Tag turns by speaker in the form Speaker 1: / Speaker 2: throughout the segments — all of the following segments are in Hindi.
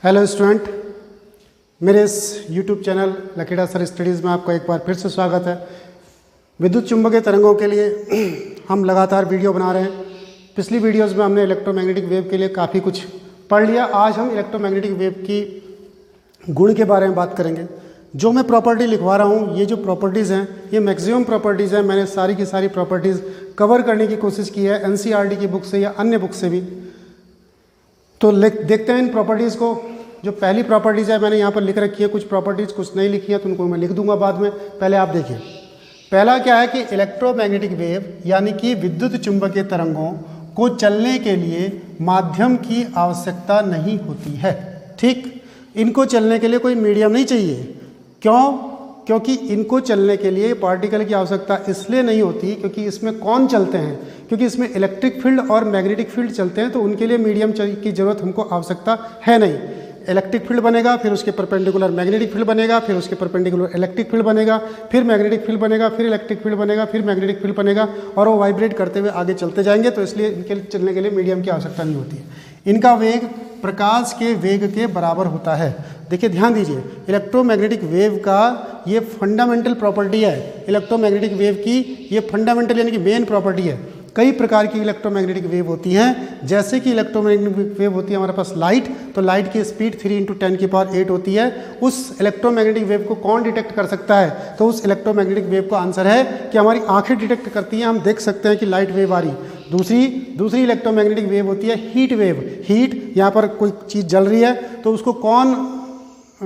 Speaker 1: हेलो स्टूडेंट, मेरे इस यूट्यूब चैनल लकीड़ा सर स्टडीज़ में आपका एक बार फिर से स्वागत है। विद्युत चुंबकीय तरंगों के लिए हम लगातार वीडियो बना रहे हैं। पिछली वीडियोस में हमने इलेक्ट्रोमैग्नेटिक वेव के लिए काफ़ी कुछ पढ़ लिया। आज हम इलेक्ट्रोमैग्नेटिक वेव की गुण के बारे में बात करेंगे। जो मैं प्रॉपर्टी लिखवा रहा हूँ, ये जो प्रॉपर्टीज़ हैं, ये मैक्सिमम प्रॉपर्टीज़ हैं। मैंने सारी की सारी प्रॉपर्टीज़ कवर करने की कोशिश की है एनसीईआरटी की बुक से या अन्य बुक से भी। तो देखते हैं इन प्रॉपर्टीज़ को। जो पहली प्रॉपर्टीज़ है मैंने यहाँ पर लिख रखी है, कुछ प्रॉपर्टीज़ कुछ नहीं लिखी है तो उनको मैं लिख दूंगा बाद में। पहले आप देखिए, पहला क्या है कि इलेक्ट्रोमैग्नेटिक वेव यानी कि विद्युत चुंबकीय तरंगों को चलने के लिए माध्यम की आवश्यकता नहीं होती है। ठीक, इनको चलने के लिए कोई मीडियम नहीं चाहिए। क्यों? क्योंकि इनको चलने के लिए पार्टिकल की आवश्यकता इसलिए नहीं होती क्योंकि इसमें कौन चलते हैं, क्योंकि इसमें इलेक्ट्रिक फील्ड और मैग्नेटिक फील्ड चलते हैं, तो उनके लिए मीडियम की जरूरत हमको आवश्यकता है नहीं। इलेक्ट्रिक फील्ड बनेगा, फिर उसके परपेंडिकुलर मैग्नेटिक फील्ड बनेगा, फिर उसके परपेंडिकुलर इलेक्ट्रिक फील्ड बनेगा, फिर मैग्नेटिक फील्ड बनेगा, फिर इलेक्ट्रिक फील्ड बनेगा, फिर मैग्नेटिक फील्ड बनेगा, और वो वाइब्रेट करते हुए आगे चलते जाएंगे। तो इसलिए इनके चलने के लिए मीडियम की आवश्यकता नहीं होती है। इनका वेग प्रकाश के वेग के बराबर होता है। देखिए, ध्यान दीजिए, इलेक्ट्रोमैग्नेटिक वेव का ये फंडामेंटल प्रॉपर्टी है। इलेक्ट्रोमैग्नेटिक वेव की ये फंडामेंटल यानी कि मेन प्रॉपर्टी है। कई प्रकार की इलेक्ट्रोमैग्नेटिक वेव होती हैं, जैसे कि इलेक्ट्रोमैग्नेटिक वेव होती है हमारे पास लाइट, तो लाइट की स्पीड 3 × 10⁸ होती है। उस इलेक्ट्रोमैग्नेटिक वेव को कौन डिटेक्ट कर सकता है? तो उस इलेक्ट्रोमैग्नेटिक वेव का आंसर है कि हमारी आंखें डिटेक्ट करती हैं। हम देख सकते हैं कि लाइट वेव आ रही। दूसरी इलेक्ट्रोमैग्नेटिक वेव होती है हीट वेव। हीट, यहाँ पर कोई चीज़ जल रही है तो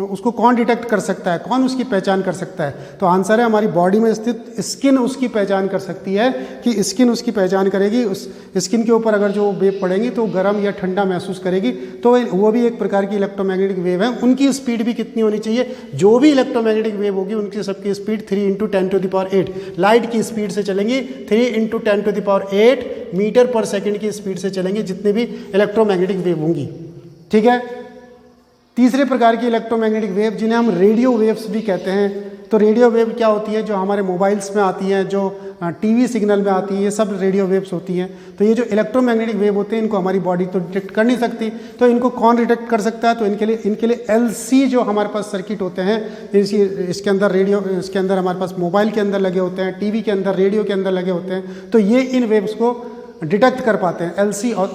Speaker 1: उसको कौन डिटेक्ट कर सकता है, कौन उसकी पहचान कर सकता है? तो आंसर है हमारी बॉडी में स्थित स्किन उसकी पहचान कर सकती है कि स्किन उसकी पहचान करेगी। उस स्किन के ऊपर अगर जो वेव पड़ेंगी तो गर्म या ठंडा महसूस करेगी, तो वो भी एक प्रकार की इलेक्ट्रोमैग्नेटिक वेव है। उनकी स्पीड भी कितनी होनी चाहिए? जो भी इलेक्ट्रोमैग्नेटिक वेव होगी उनकी सबकी स्पीड 3 × 10⁸ लाइट की स्पीड से चलेंगी। 3 × 10⁸ मीटर पर सेकेंड की स्पीड से चलेंगी जितनी भी इलेक्ट्रोमैग्नेटिक वेव होंगी। ठीक है। तीसरे प्रकार की इलेक्ट्रोमैग्नेटिक वेव जिन्हें हम रेडियो वेव्स भी कहते हैं। तो रेडियो वेव क्या होती है? जो हमारे मोबाइल्स में आती हैं, जो टीवी सिग्नल में आती है, ये सब रेडियो वेव्स होती हैं। तो ये जो इलेक्ट्रोमैग्नेटिक वेव होते हैं इनको हमारी बॉडी तो डिटेक्ट कर नहीं सकती, तो इनको कौन डिटेक्ट कर सकता है? तो इनके लिए एलसी जो हमारे पास सर्किट होते हैं, इसके अंदर हमारे पास मोबाइल के अंदर लगे होते हैं, टीवी के अंदर, रेडियो के अंदर लगे होते हैं, तो ये इन वेव्स को डिटेक्ट कर पाते हैं।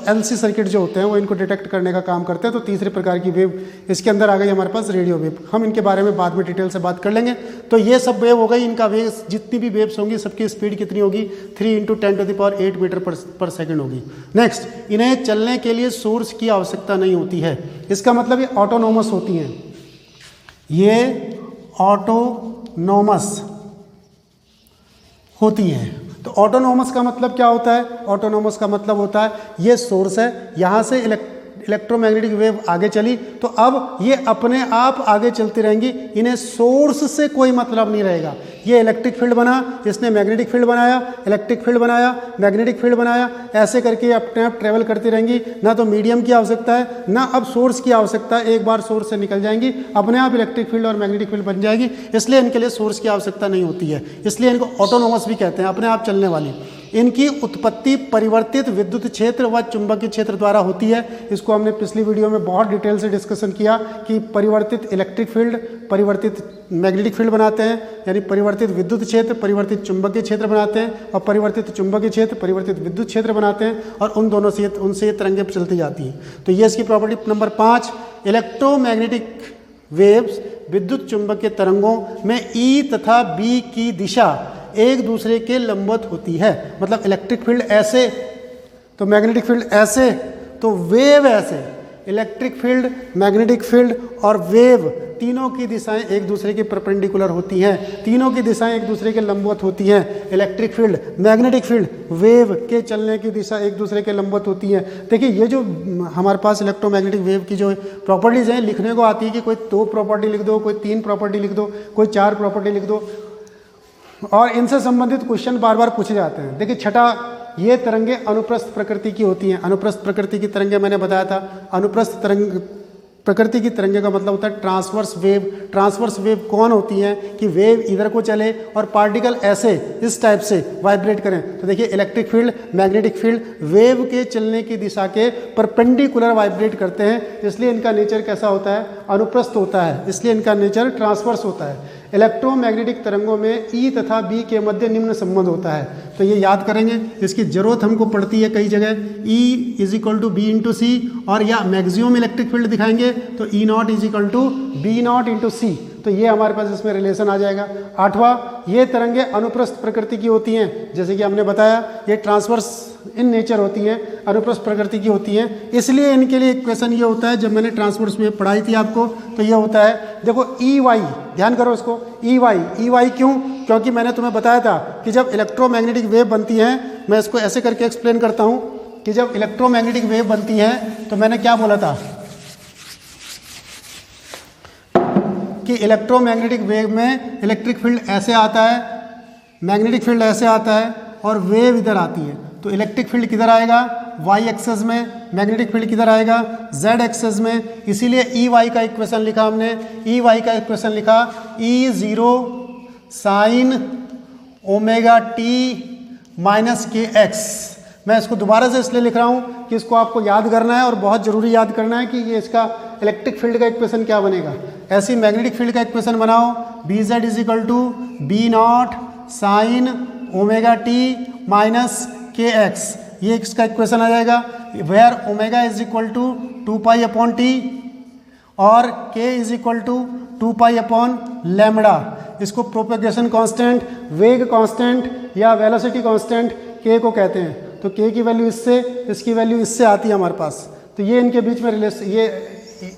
Speaker 1: एलसी सर्किट जो होते हैं वो इनको डिटेक्ट करने का काम करते हैं। तो तीसरे प्रकार की वेव इसके अंदर आ गई हमारे पास रेडियो वेव। हम इनके बारे में बाद में डिटेल से बात कर लेंगे। तो ये सब वेव हो गई। इनका वेव, जितनी भी वेव्स होंगी सबकी स्पीड कितनी होगी? 3 × 10⁸ मीटर पर सेकेंड होगी। नेक्स्ट, इन्हें चलने के लिए सोर्स की आवश्यकता नहीं होती है। इसका मतलब ये ऑटोनोमस होती हैं। ये ऑटोनोमस होती हैं। तो ऑटोनोमस का मतलब क्या होता है? ऑटोनोमस का मतलब होता है ये सोर्स है, यहाँ से इलेक्ट्रोमैग्नेटिक वेव आगे चली तो अब ये अपने आप आगे चलती रहेंगी। इन्हें सोर्स से कोई मतलब नहीं रहेगा। ये इलेक्ट्रिक फील्ड बना, इसने मैग्नेटिक फील्ड बनाया, इलेक्ट्रिक फील्ड बनाया, मैग्नेटिक फील्ड बनाया, ऐसे करके अपने आप ट्रेवल करती रहेंगी। ना तो मीडियम की आवश्यकता है, ना अब सोर्स की आवश्यकता है। एक बार सोर्स से निकल जाएंगी, अपने आप इलेक्ट्रिक फील्ड और मैग्नेटिक फील्ड बन जाएगी। इसलिए इनके लिए सोर्स की आवश्यकता नहीं होती है। इसलिए इनको ऑटोनोमस भी कहते हैं, अपने आप चलने वाली। इनकी उत्पत्ति परिवर्तित विद्युत क्षेत्र व चुंबकीय क्षेत्र द्वारा होती है। इसको हमने पिछली वीडियो में बहुत डिटेल से डिस्कशन किया कि परिवर्तित इलेक्ट्रिक फील्ड परिवर्तित मैग्नेटिक फील्ड बनाते हैं, यानी परिवर्तित विद्युत क्षेत्र परिवर्तित चुंबकीय क्षेत्र बनाते हैं, और परिवर्तित चुंबकीय क्षेत्र परिवर्तित विद्युत क्षेत्र बनाते हैं, और उनसे ये तरंगें चलती जाती हैं। तो ये इसकी प्रॉपर्टी नंबर 5। इलेक्ट्रोमैग्नेटिक वेव्स विद्युत चुंबकीय तरंगों में ई तथा बी की दिशा एक दूसरे के लंबवत होती है। मतलब इलेक्ट्रिक फील्ड ऐसे तो मैग्नेटिक फील्ड ऐसे, तो वेव ऐसे। इलेक्ट्रिक फील्ड, मैग्नेटिक फील्ड और वेव तीनों की दिशाएं एक दूसरे के परपेंडिकुलर होती हैं, तीनों की दिशाएं एक दूसरे के लंबवत होती हैं। Electric field, magnetic field, wave के चलने की दिशा एक दूसरे के लंबवत होती है। देखिए, ये जो हमारे पास इलेक्ट्रोमैग्नेटिक वेव की जो प्रॉपर्टीज़ हैं, लिखने को आती है कि कोई 2 प्रॉपर्टी लिख दो, कोई 3 प्रॉपर्टी लिख दो, कोई 4 प्रॉपर्टी लिख दो, और इनसे संबंधित क्वेश्चन बार बार पूछे जाते हैं। देखिए, छठा, ये तरंगे अनुप्रस्थ प्रकृति की होती हैं। अनुप्रस्थ प्रकृति की तरंगे मैंने बताया था। अनुप्रस्थ प्रकृति की तरंगे का मतलब होता है ट्रांसवर्स वेव। ट्रांसवर्स वेव कौन होती हैं कि वेव इधर को चले और पार्टिकल ऐसे इस टाइप से वाइब्रेट करें। तो देखिए electric field, magnetic field wave के चलने की दिशा के परपेंडिकुलर वाइब्रेट करते हैं, इसलिए इनका नेचर कैसा होता है, अनुप्रस्थ होता है, इसलिए इनका नेचर ट्रांसवर्स होता है। इलेक्ट्रोमैग्नेटिक तरंगों में ई तथा बी के मध्य निम्न संबंध होता है। तो ये याद करेंगे, इसकी जरूरत हमको पड़ती है कई जगह। E is equal to B into C, और या मैक्सिमम इलेक्ट्रिक फील्ड दिखाएंगे तो E not is equal to B not into C. तो ये हमारे पास इसमें रिलेशन आ जाएगा। आठवां, ये तरंगे अनुप्रस्थ प्रकृति की होती हैं, जैसे कि हमने बताया ये ट्रांसवर्स इन नेचर होती हैं, अनुप्रस्थ प्रकृति की होती हैं, इसलिए इनके लिए इक्वेशन ये होता है, जब मैंने ट्रांसवर्स में पढ़ाई थी आपको तो ये होता है, देखो ई वाई, ध्यान करो इसको, ई वाई क्यों? क्योंकि मैंने तुम्हें बताया था कि जब इलेक्ट्रोमैग्नेटिक वेव बनती हैं, मैं इसको ऐसे करके एक्सप्लेन करता हूँ कि जब इलेक्ट्रोमैग्नेटिक वेव बनती हैं तो मैंने क्या बोला था कि इलेक्ट्रोमैग्नेटिक वेव में इलेक्ट्रिक फील्ड ऐसे आता है, मैग्नेटिक फील्ड ऐसे आता है और वेव इधर आती है। तो इलेक्ट्रिक फील्ड किधर आएगा, वाई एक्सेस में, मैग्नेटिक फील्ड किधर आएगा, जेड एक्सेस में। इसीलिए ई वाई का इक्वेशन लिखा हमने, ई वाई का इक्वेशन लिखा E zero sine omega T minus K X. मैं इसको दोबारा से इसलिए लिख रहा हूँ कि इसको आपको याद करना है और बहुत ज़रूरी याद करना है कि ये इसका इलेक्ट्रिक फील्ड का इक्वेशन क्या बनेगा। ऐसी मैग्नेटिक फील्ड का इक्वेशन बनाओ, B Z is equal to B naught sine omega T minus K X, ये इसका इक्वेशन आ जाएगा। Where omega is equal to 2 pi upon T और K is equal to 2 pi upon lambda. इसको प्रोपेगेशन कांस्टेंट, वेग कांस्टेंट या वेलोसिटी कांस्टेंट के को कहते हैं। तो के की वैल्यू इससे, इसकी वैल्यू इससे आती है हमारे पास। तो ये इनके बीच में रिलेशन, ये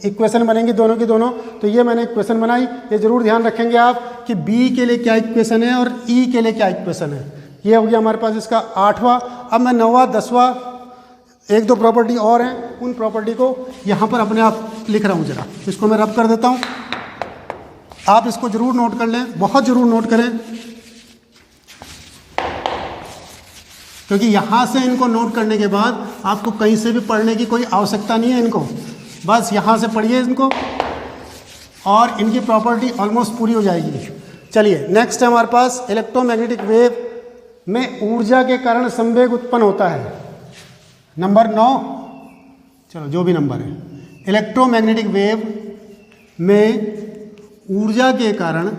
Speaker 1: इक्वेशन बनेंगी दोनों की दोनों। तो ये मैंने इक्वेशन बनाई, ये जरूर ध्यान रखेंगे आप कि बी के लिए क्या इक्वेशन है और ई के लिए क्या इक्वेशन है। ये हो गया हमारे पास इसका आठवां। अब मैं नौवां, दसवां, एक दो प्रॉपर्टी और हैं, उन प्रॉपर्टी को यहाँ पर अपने आप लिख रहा हूँ। जरा इसको मैं रब कर देता हूँ, आप इसको जरूर नोट कर लें, बहुत जरूर नोट करें, क्योंकि यहाँ से इनको नोट करने के बाद आपको कहीं से भी पढ़ने की कोई आवश्यकता नहीं है। इनको बस यहाँ से पढ़िए इनको और इनकी प्रॉपर्टी ऑलमोस्ट पूरी हो जाएगी। चलिए नेक्स्ट है हमारे पास इलेक्ट्रोमैग्नेटिक वेव में ऊर्जा के कारण संवेग उत्पन्न होता है। नंबर 9, चलो जो भी नंबर है, इलेक्ट्रोमैग्नेटिक वेव में ऊर्जा के कारण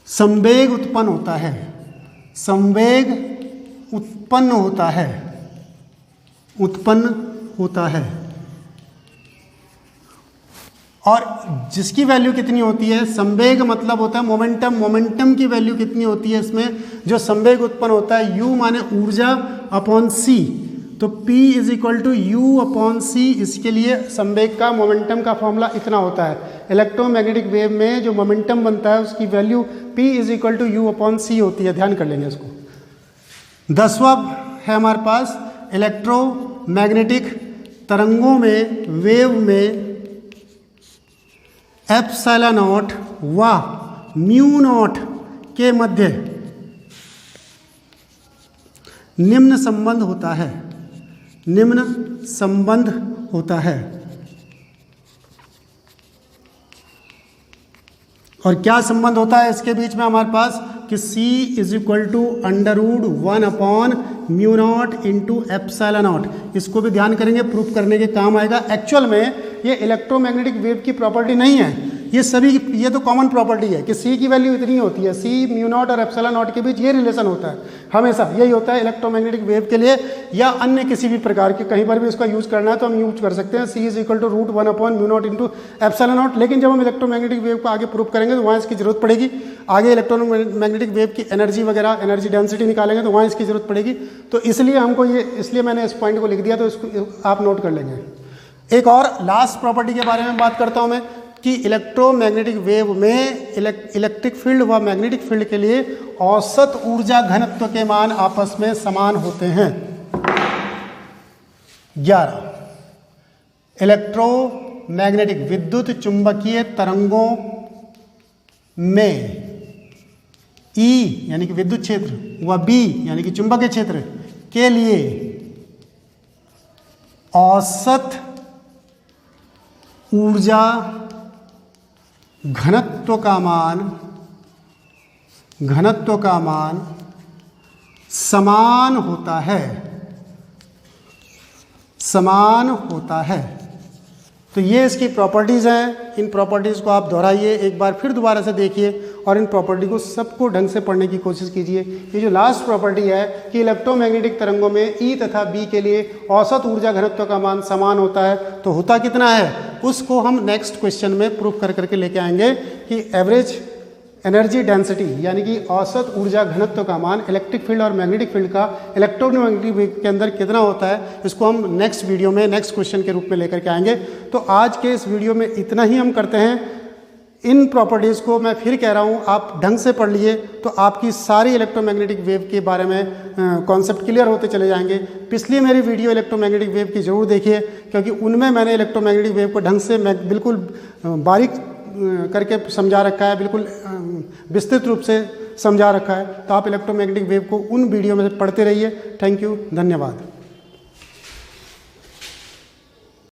Speaker 1: संवेग उत्पन्न होता है, संवेग उत्पन्न होता है और जिसकी वैल्यू कितनी होती है, संवेग मतलब होता है मोमेंटम, मोमेंटम की वैल्यू कितनी होती है इसमें, जो संवेग उत्पन्न होता है, U माने ऊर्जा अपॉन C। तो P is equal to U upon C, इसके लिए संवेग का मोमेंटम का फॉर्मूला इतना होता है। इलेक्ट्रोमैग्नेटिक वेव में जो मोमेंटम बनता है उसकी value P is equal to U upon C होती है, ध्यान कर लेंगे इसको। 10वां है हमारे पास इलेक्ट्रोमैग्नेटिक तरंगों में, वेव में एप्सिलॉन नॉट व म्यू नॉट के मध्य निम्न संबंध होता है, निम्न संबंध होता है। और क्या संबंध होता है इसके बीच में हमारे पास कि C is equal to √1 upon mu naught into epsilon naught. इसको भी ध्यान करेंगे, प्रूफ करने के काम आएगा। एक्चुअल में ये इलेक्ट्रोमैग्नेटिक वेव की प्रॉपर्टी नहीं है, ये सभी, ये तो कॉमन प्रॉपर्टी है कि C की वैल्यू इतनी होती है, C म्यू नॉट और एप्सिलॉन नॉट के बीच ये रिलेशन होता है, हमेशा यही होता है इलेक्ट्रोमैग्नेटिक वेव के लिए या अन्य किसी भी प्रकार के, कहीं पर भी इसका यूज़ करना है तो हम यूज कर सकते हैं। C is equal to √1 upon mu naught into epsilon naught. लेकिन जब हम इलेक्ट्रोमैग्नेटिक वेव को आगे प्रूफ करेंगे तो वहाँ इसकी जरूरत पड़ेगी, आगे इलेक्ट्रोमैग्नेटिक वेव की एनर्जी वगैरह, एनर्जी डेंसिटी निकालेंगे तो वहाँ इसकी जरूरत पड़ेगी। तो इसलिए हमको ये, इसलिए मैंने इस पॉइंट को लिख दिया, तो इसको आप नोट कर लेंगे। एक और लास्ट प्रॉपर्टी के बारे में बात करता हूँ मैं कि इलेक्ट्रोमैग्नेटिक वेव में इलेक्ट्रिक फील्ड व मैग्नेटिक फील्ड के लिए औसत ऊर्जा घनत्व के मान आपस में समान होते हैं। 11 इलेक्ट्रोमैग्नेटिक विद्युत चुंबकीय तरंगों में E यानी कि विद्युत क्षेत्र व B यानी कि चुंबकीय क्षेत्र के लिए औसत ऊर्जा घनत्व का मान समान होता है। तो ये इसकी प्रॉपर्टीज़ हैं। इन प्रॉपर्टीज़ को आप दोहराइए, एक बार फिर दोबारा से देखिए और इन प्रॉपर्टी को सबको ढंग से पढ़ने की कोशिश कीजिए। ये जो लास्ट प्रॉपर्टी है कि इलेक्ट्रोमैग्नेटिक तरंगों में ई तथा बी के लिए औसत ऊर्जा घनत्व का मान समान होता है, तो होता कितना है उसको हम नेक्स्ट क्वेश्चन में प्रूफ कर करके लेके आएंगे कि एवरेज एनर्जी डेंसिटी यानी कि औसत ऊर्जा घनत्व का मान इलेक्ट्रिक फील्ड और मैग्नेटिक फील्ड का इलेक्ट्रोमैग्नेटिक वेव के अंदर कितना होता है, इसको हम नेक्स्ट वीडियो में नेक्स्ट क्वेश्चन के रूप में लेकर के आएंगे। तो आज के इस वीडियो में इतना ही हम करते हैं। इन प्रॉपर्टीज़ को मैं फिर कह रहा हूँ, आप ढंग से पढ़ लिए तो आपकी सारी इलेक्ट्रोमैग्नेटिक वेव के बारे में कॉन्सेप्ट क्लियर होते चले जाएंगे। पिछली मेरी वीडियो इलेक्ट्रोमैग्नेटिक वेव की ज़रूर देखिए, क्योंकि उनमें मैंने इलेक्ट्रोमैग्नेटिक वेव को ढंग से बिल्कुल बारीक करके समझा रखा है, बिल्कुल विस्तृत रूप से समझा रखा है। तो आप इलेक्ट्रोमैग्नेटिक वेव को उन वीडियो में पढ़ते रहिए। थैंक यू, धन्यवाद।